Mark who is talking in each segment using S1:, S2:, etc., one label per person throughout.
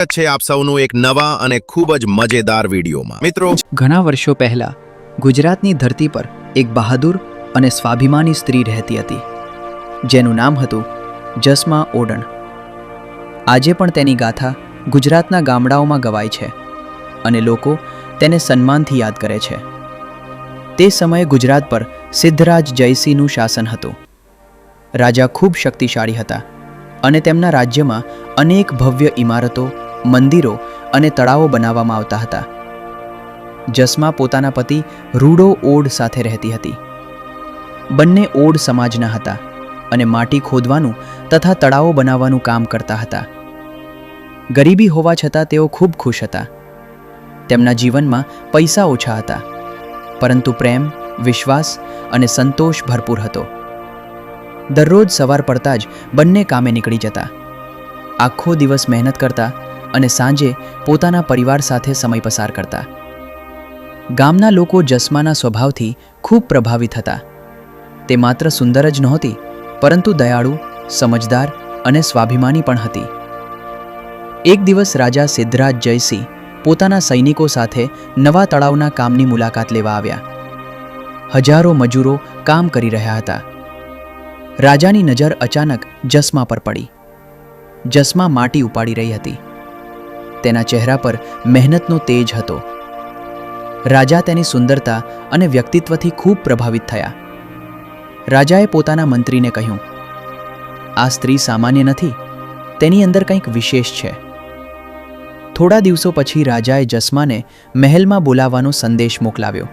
S1: છે આપ સૌનું એક નવા અને ખૂબ જ મજેદાર વિડીયોમાં મિત્રો
S2: ઘણા વર્ષો પહેલા ગુજરાતની ધરતી પર એક બહાદુર અને સ્વાભિમાની સ્ત્રી રહેતી હતી, જેનું નામ હતું જસમા ઓડણ. આજે પણ તેની ગાથા ગુજરાતના ગામડાઓમાં ગવાય છે અને લોકો તેને સન્માનથી યાદ કરે છે. તે સમયે ગુજરાત પર સિદ્ધરાજ જયસિંહનું શાસન હતું. રાજા ખૂબ શક્તિશાળી હતા અને તેમના રાજ્યમાં અનેક ભવ્ય ઇમારતો, મંદિરો અને તળાવો બનાવવામાં આવતા હતા. જસમા પોતાના પતિ રૂડો ઓડ સાથે રહેતી હતી. બંને ઓડ સમાજના હતા અને માટી ખોદવાનું તથા તળાવો બનાવવાનું કામ કરતા હતા. ગરીબી હોવા છતાં તેઓ ખૂબ ખુશ હતા. તેમના જીવનમાં પૈસા ઓછા હતા, પરંતુ પ્રેમ, વિશ્વાસ અને સંતોષ ભરપૂર હતો. દરરોજ સવાર પડતા જ બંને કામે નીકળી જતા. આખો દિવસ મહેનત કરતા અને સાંજે પોતાના પરિવાર સાથે સમય પસાર કરતા. ગામના લોકો જસમાના સ્વભાવથી ખૂબ પ્રભાવિત હતા. તે માત્ર સુંદર જ નહોતી, પરંતુ દયાળુ, સમજદાર અને સ્વાભિમાની પણ હતી. એક દિવસ રાજા સિદ્ધરાજ જયસિંહ પોતાના સૈનિકો સાથે નવા તળાવના કામની મુલાકાત લેવા આવ્યા. હજારો મજૂરો કામ કરી રહ્યા હતા. રાજાની નજર અચાનક જસમા પર પડી. જસમા માટી ઉપાડી રહી હતી. તેના ચહેરા પર મહેનતનો તેજ હતો. રાજા તેની સુંદરતા અને વ્યક્તિત્વથી ખૂબ પ્રભાવિત થયા. રાજાએ પોતાના મંત્રીને કહ્યું, "આ સ્ત્રી સામાન્ય નથી, તેની અંદર કંઈક વિશેષ છે." થોડા દિવસો પછી રાજાએ જસમાને મહેલમાં બોલાવવાનો સંદેશ મોકલાવ્યો.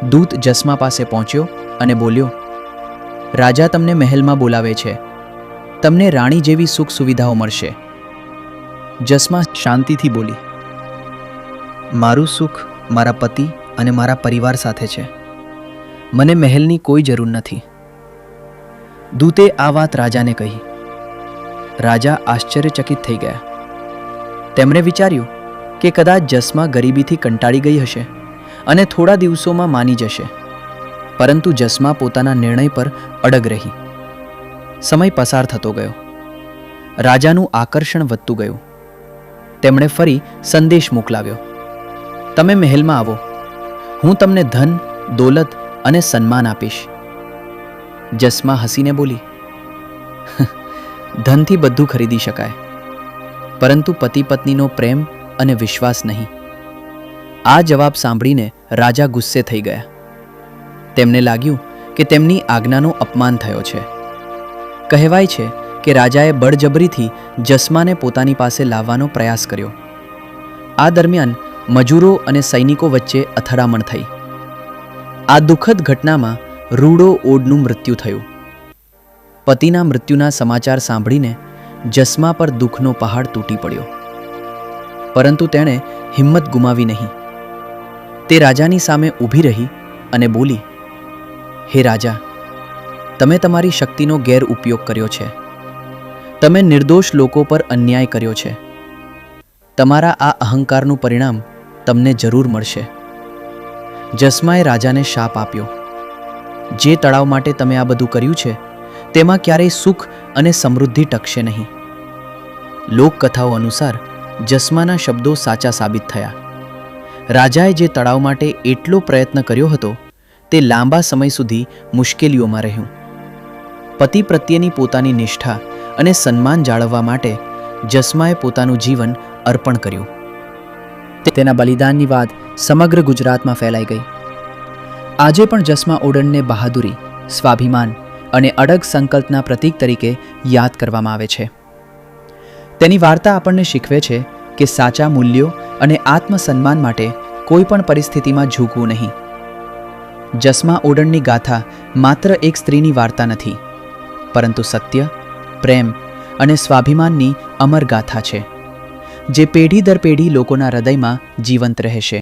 S2: દૂત જસમા પાસે પહોંચ્યો અને બોલ્યો, "રાજા તમને મહેલમાં બોલાવે છે. તમને રાણી જેવી સુખ સુવિધાઓ મળશે." જસમા શાંતિથી બોલી, "મારું સુખ મારા પતિ અને મારા પરિવાર સાથે છે. મને મહેલની કોઈ જરૂર નથી." દૂતે આ વાત રાજાને કહી. રાજા આશ્ચર્યચકિત થઈ ગયા. તેમણે વિચાર્યું કે કદાચ જસમા ગરીબીથી કંટાળી ગઈ હશે અને થોડા દિવસોમાં માની જશે. પરંતુ જસમા પોતાના નિર્ણય પર અડગ રહી. સમય પસાર થતો ગયો. રાજાનું આકર્ષણ વધતું ગયું. તેમણે ફરી સંદેશ મોકલાવ્યો, "તમે મહેલમાં આવો. હું તમને ધન, દોલત અને સન્માન આપીશ." જસમા હસીને બોલી, "ધનથી બધું ખરીદી શકાય, પરંતુ પતિ પત્નીનો પ્રેમ અને વિશ્વાસ નહીં." આ જવાબ સાંભળીને રાજા ગુસ્સે થઈ ગયા. તેમને લાગ્યું કે તેમની આજ્ઞાનો અપમાન થયો છે. કહેવાય છે કે રાજાએ બળજબરીથી જસમાને પોતાની પાસે લાવવાનો પ્રયાસ કર્યો. આ દરમિયાન મજૂરો અને સૈનિકો વચ્ચે અથડામણ થઈ. આ દુઃખદ ઘટનામાં રૂડો ઓડનું મૃત્યુ થયું. પતિના મૃત્યુના સમાચાર સાંભળીને જસમા પર દુઃખનો પહાડ તૂટી પડ્યો. પરંતુ તેણે હિંમત ગુમાવી નહીં. તે રાજાની સામે ઊભી રહી અને બોલી, "હે રાજા, તમે તમારી શક્તિનો ગેરઉપયોગ કર્યો છે. તમે નિર્દોષ લોકો પર અન્યાય કર્યો છે. તમારા આ અહંકારનું પરિણામ તમને જરૂર મળશે." જસમાએ રાજાને શાપ આપ્યો, "જે તળાવ માટે તમે આ બધું કર્યું છે, તેમાં ક્યારેય સુખ અને સમૃદ્ધિ ટકશે નહીં." લોકકથાઓ અનુસાર જસમાના શબ્દો સાચા સાબિત થયા. રાજાએ જે તળાવ માટે એટલો પ્રયત્ન કર્યો હતો, તે લાંબા સમય સુધી મુશ્કેલીઓમાં રહ્યું. પતિ પ્રત્યેની પોતાની નિષ્ઠા અને સન્માન જાળવવા માટે જસમાએ પોતાનું જીવન અર્પણ કર્યું. તેના બલિદાનની વાત સમગ્ર ગુજરાતમાં ફેલાઈ ગઈ. આજે પણ જસમા ઓડણને બહાદુરી, સ્વાભિમાન અને અડગ સંકલ્પના પ્રતીક તરીકે યાદ કરવામાં આવે છે. તેની વાર્તા આપણને શીખવે છે કે સાચા મૂલ્યો અને આત્મસન્માન માટે કોઈ પણ પરિસ્થિતિમાં ઝૂકવું નહીં. જસમા ઓડણની ગાથા માત્ર એક સ્ત્રીની વાર્તા નથી, પરંતુ સત્ય, પ્રેમ અને સ્વાભિમાનની અમર ગાથા છે, જે પેઢી દર પેઢી લોકોના હૃદયમાં જીવંત રહેશે.